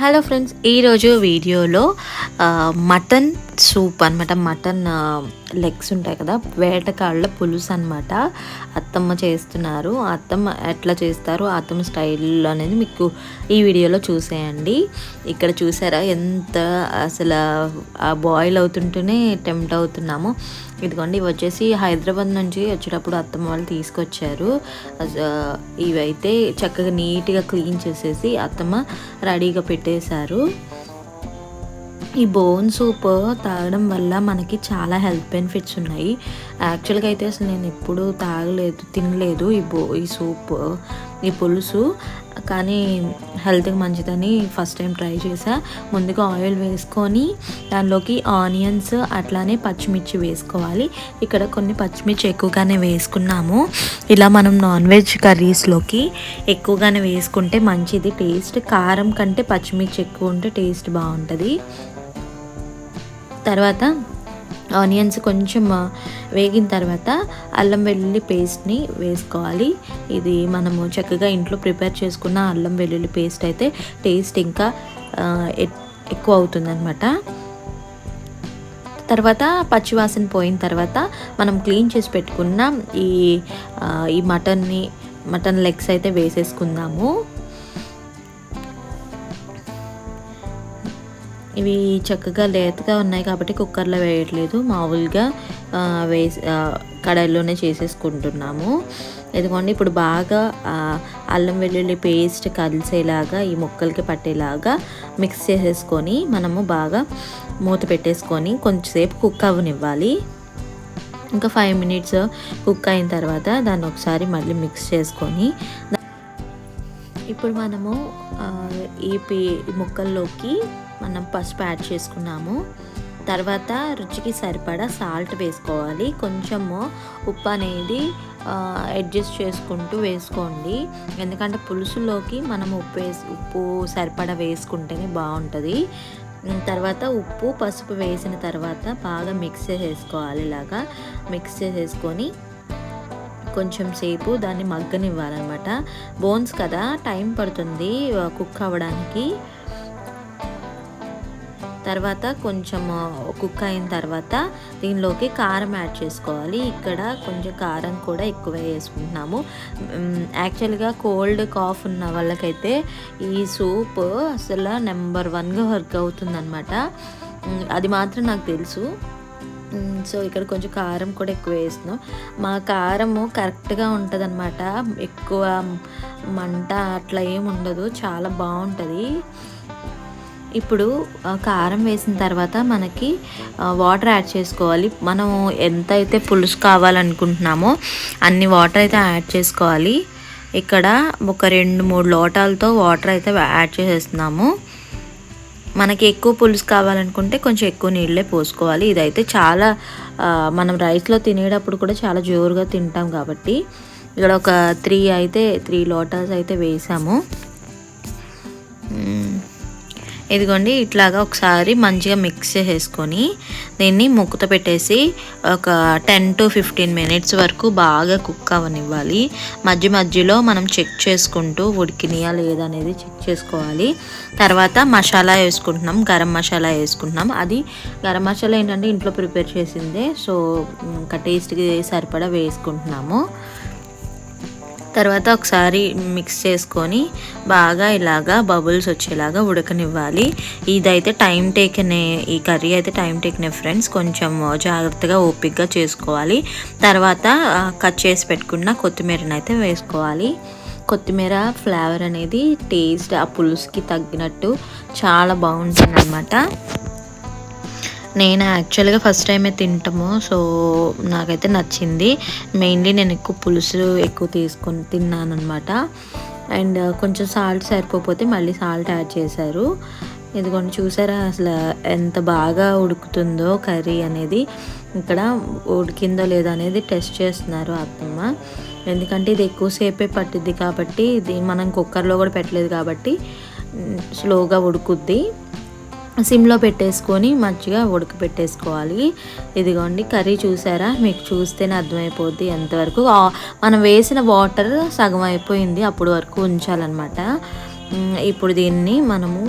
Hello friends, ఈరోజు వీడియోలో mutton soup అనమాట. మటన్ లెగ్స్ ఉంటాయి కదా, వేటకాళ్ళ పులుసు అనమాట. అత్తమ్మ చేస్తున్నారు. అత్తమ్మ ఎట్లా చేస్తారు, అత్తమ్మ స్టైల్ అనేది మీకు ఈ వీడియోలో చూసేయండి. ఇక్కడ చూసారా ఎంత అసలు బాయిల్ అవుతుంటేనే టెంప్ట్ అవుతున్నాము. ఇదిగోండి, ఇవి వచ్చేసి హైదరాబాద్ నుంచి వచ్చేటప్పుడు అత్తమ్మ వాళ్ళు తీసుకొచ్చారు. ఇవైతే చక్కగా నీట్గా క్లీన్ చేసేసి అత్తమ్మ రెడీగా పెట్టేశారు. ఈ బోన్ సూప్ తాగడం వల్ల మనకి చాలా హెల్త్ బెనిఫిట్స్ ఉన్నాయి. యాక్చువల్గా అయితే అసలు నేను ఎప్పుడూ తినలేదు ఈ సూప్, ఈ పులుసు. కానీ హెల్త్కి మంచిదని ఫస్ట్ టైం ట్రై చేసా. ముందుగా ఆయిల్ వేసుకొని దానిలోకి ఆనియన్స్ అట్లానే పచ్చిమిర్చి వేసుకోవాలి. ఇక్కడ కొన్ని పచ్చిమిర్చి ఎక్కువగానే వేసుకున్నాము. ఇలా మనం నాన్ వెజ్ కర్రీస్లోకి ఎక్కువగానే వేసుకుంటే మంచిది. టేస్ట్ కారం కంటే పచ్చిమిర్చి ఎక్కువ ఉంటే టేస్ట్ బాగుంటుంది. తర్వాత ఆనియన్స్ కొంచెం వేగిన తర్వాత అల్లం వెల్లుల్లి పేస్ట్ని వేసుకోవాలి. ఇది మనము చక్కగా ఇంట్లో ప్రిపేర్ చేసుకున్న అల్లం వెల్లుల్లి పేస్ట్ అయితే టేస్ట్ ఇంకా ఎక్కువ అవుతుందన్నమాట. తర్వాత పచ్చివాసన పోయిన తర్వాత మనం క్లీన్ చేసి పెట్టుకున్న ఈ మటన్ లెగ్స్ అయితే వేసేసుకుందాము. ఇవి చక్కగా లేతగా ఉన్నాయి కాబట్టి కుక్కర్లో వేయట్లేదు, మామూలుగా కడాయిలోనే చేసేసుకుంటున్నాము. ఇదిగోండి, ఇప్పుడు బాగా అల్లం వెల్లుల్లి పేస్ట్ కలిసేలాగా ఈ ముక్కలకి పట్టేలాగా మిక్స్ చేసేసుకొని మనము బాగా మూత పెట్టేసుకొని కొంచెంసేపు కుక్ అవ్వనివ్వాలి. ఇంకా 5 minutes కుక్ అయిన తర్వాత దాన్ని ఒకసారి మళ్ళీ మిక్స్ చేసుకొని ఇప్పుడు మనము ఈ ముక్కల్లోకి మనం పసుపు యాడ్ చేసుకున్నాము. తర్వాత రుచికి సరిపడా సాల్ట్ వేసుకోవాలి. కొంచెము ఉప్పు అనేది అడ్జస్ట్ చేసుకుంటూ వేసుకోండి, ఎందుకంటే పులుసులోకి మనం ఉప్పు సరిపడా వేసుకుంటేనే బాగుంటుంది. తర్వాత ఉప్పు పసుపు వేసిన తర్వాత బాగా మిక్స్ చేసేసుకోవాలి. ఇలాగా మిక్స్ చేసేసుకొని కొంచెం సేపు దాన్ని మగ్గనివ్వాలన్నమాట. బోన్స్ కదా, టైం పడుతుంది కుక్ అవ్వడానికి. తర్వాత కొంచెం కుక్ అయిన తర్వాత దీనిలోకి కారం యాడ్ చేసుకోవాలి. ఇక్కడ కొంచెం కారం కూడా ఎక్కువ వేసుకుంటున్నాము. యాక్చువల్గా కోల్డ్ కాఫ్ ఉన్న వాళ్ళకైతే ఈ సూప్ అసలు నెంబర్ 1గా వర్క్ అవుతుందన్నమాట. అది మాత్రం నాకు తెలుసు. సో ఇక్కడ కొంచెం కారం కూడా ఎక్కువ వేస్తున్నాం. మా కారము కరెక్ట్గా ఉంటుంది అన్నమాట, ఎక్కువ మంట అట్లా ఏమి ఉండదు, చాలా బాగుంటుంది. ఇప్పుడు కారం వేసిన తర్వాత మనకి వాటర్ యాడ్ చేసుకోవాలి. మనం ఎంత అయితే పులుసు కావాలనుకుంటున్నామో అన్ని వాటర్ అయితే యాడ్ చేసుకోవాలి. ఇక్కడ ఒక 2-3 లోటాలతో వాటర్ అయితే యాడ్ చేసేస్తున్నాము. మనకి ఎక్కువ పులుసు కావాలనుకుంటే కొంచెం ఎక్కువ నీళ్ళే పోసుకోవాలి. ఇదైతే చాలా మనం రైస్లో తినేటప్పుడు కూడా చాలా జోరుగా తింటాం కాబట్టి ఇక్కడ ఒక 3 లోటాస్ అయితే వేసాము. ఇదిగోండి, ఇట్లాగా ఒకసారి మంచిగా మిక్స్ చేసేసుకొని దీన్ని మూత పెట్టేసి ఒక 10 to 15 minutes వరకు బాగా కుక్ అవ్వనివ్వాలి. మధ్యలో మనం చెక్ చేసుకుంటూ ఉడికినాయా లేదా అనేది చెక్ చేసుకోవాలి. తర్వాత మసాలా వేసుకుంటున్నాం, గరం మసాలా వేసుకుంటున్నాం. అది గరం మసాలా ఏంటంటే ఇంట్లో ప్రిపేర్ చేసిందే, సో ఇంకా టేస్ట్కి సరిపడా వేసుకుంటున్నాము. తర్వాత ఒకసారి మిక్స్ చేసుకొని బాగా ఇలాగా బబుల్స్ వచ్చేలాగా ఉడకనివ్వాలి. ఇదైతే ఈ కర్రీ అయితే టైం టేకనే ఫ్రెండ్స్, కొంచెం జాగ్రత్తగా ఓపికగా చేసుకోవాలి. తర్వాత కట్ చేసి పెట్టుకున్న కొత్తిమీరని అయితే వేసుకోవాలి. కొత్తిమీర ఫ్లేవర్ అనేది టేస్ట్ ఆ పులుసుకి తగ్గినట్టు చాలా బాగుంటుంది అన్నమాట. నేను యాక్చువల్గా ఫస్ట్ టైమే తింటాము, సో నాకైతే నచ్చింది. మెయిన్లీ నేను ఎక్కువ పులుసు తీసుకొని తిన్నాను అనమాట. అండ్ కొంచెం సాల్ట్ సరిపోతే మళ్ళీ సాల్ట్ యాడ్ చేశారు. ఇదిగోండి, చూసారా అసలు ఎంత బాగా ఉడుకుతుందో కర్రీ అనేది. ఇక్కడ ఉడికిందో లేదో అనేది టెస్ట్ చేస్తున్నారు అత్తమ్మ, ఎందుకంటే ఇది ఎక్కువసేపే పట్టిద్ది కాబట్టి. ఇది మనం కుక్కర్లో కూడా పెట్టలేదు కాబట్టి స్లోగా ఉడుకుద్ది. సిమ్లో పెట్టేసుకొని మంచిగా ఉడకబెట్టేసుకోవాలి. ఇదిగోండి, కర్రీ చూసారా, మీకు చూస్తేనే అర్థమైపోద్ది ఎంతవరకు. మనం వేసిన వాటర్ సగం అయిపోయింది, అప్పుడు వరకు ఉంచాలన్నమాట. ఇప్పుడు దీన్ని మనము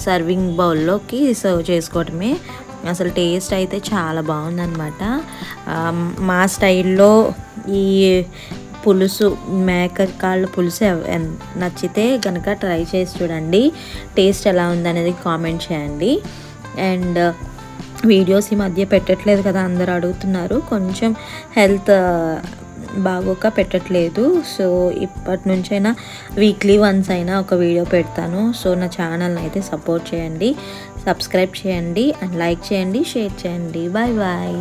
సర్వింగ్ బౌల్లోకి సర్వ్ చేసుకోవటమే. అసలు టేస్ట్ అయితే చాలా బాగుందన్నమాట. మా స్టైల్లో ఈ పులుసు, మేక కాళ్ళ పులుసు నచ్చితే కనుక ట్రై చేసి చూడండి. టేస్ట్ ఎలా ఉందనేది కామెంట్ చేయండి. అండ్ వీడియోస్ ఈ మధ్య పెట్టట్లేదు కదా, అందరు అడుగుతున్నారు. కొంచెం హెల్త్ బాగోక పెట్టట్లేదు. సో ఇప్పటి నుంచైనా వీక్లీ వన్స్ అయినా ఒక వీడియో పెడతాను. సో నా ఛానల్ని అయితే సపోర్ట్ చేయండి, సబ్స్క్రైబ్ చేయండి, అండ్ లైక్ చేయండి, షేర్ చేయండి. Bye bye.